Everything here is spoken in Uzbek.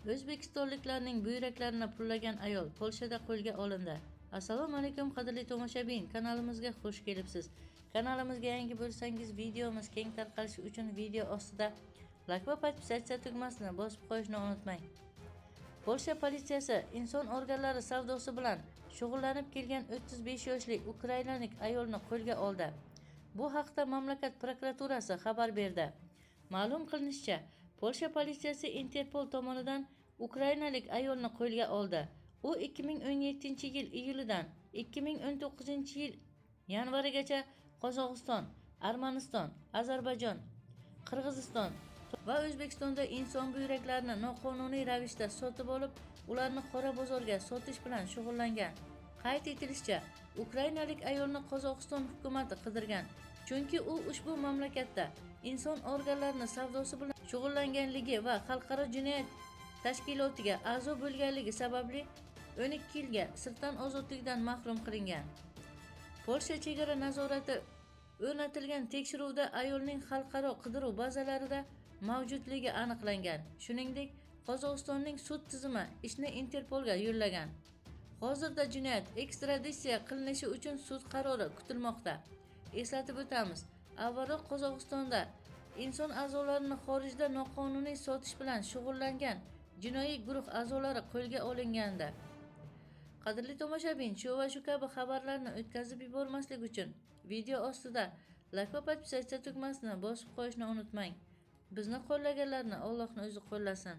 O'zbekistonliklarning buyraklarini pullagan ayol Polshada qo'lga olindi. Assalomu alaykum qadrli tomoshabin, kanalimizga xush kelibsiz. Kanalimizga yangi bo'lsangiz, videomiz keng tarqalishi uchun video ostida like va podpisatsiya tugmasini bosib qo'yishni unutmang. Polsha politsiyasi inson organlari savdosi bilan shug'ullanib kelgan 35 yoshli ukrainalik ayolni qo'lga oldi. Bu haqda mamlakat prokuraturasi xabar berdi. Ma'lum qilinishicha, Polsha politsiyasi Interpol tomonidan ukrainalik ayolni qo'lga oldi. U 2017-yil iyulidan 2019-yil yanvarigacha Qozog'iston, Armaniston, Ozarbayjon, Qirg'iziston va O'zbekistonda inson buyraklarini noqonuniy ravishda sotib olib, ularni qora bozorga sotish bilan shug'ullangan. Qayd etilishicha, ukrainalik ayolni Qozog'iston hukumati qidirgan, chunki u ushbu mamlakatda inson organlarini savdosi bilan shug'ullanganligi va xalqaro jinoyat tashkilotiga a'zo bo'lganligi sababli 12 yilga sirtdan ozodlikdan mahrum qilingan. Polsha chegara nazorati o'rnatilgan tekshiruvda ayolning xalqaro qidiruv bazalarida mavjudligi aniqlangan. Shuningdek, Qozog'istonning sud tizimi ishni Interpolga yo'llagan. Hozirda jinoyat ekstraditsiya qilinishi uchun sud qarori kutilmoqda. Eslatib o'tamiz, avvalroq Qozog'istonda inson a'zolarini xorijda noqonuniy sotish bilan shug'ullangan jinoiy guruh a'zolari qo'lga olingandi. Qadrli tomoshabin, shu va shu kabi xabarlarni o'tkazib yubormaslik uchun video ostida like va podpisatsiya tugmasini bosib qo'yishni unutmang. Bizni qo'llaganlarni Allohning o'zi qo'llasin.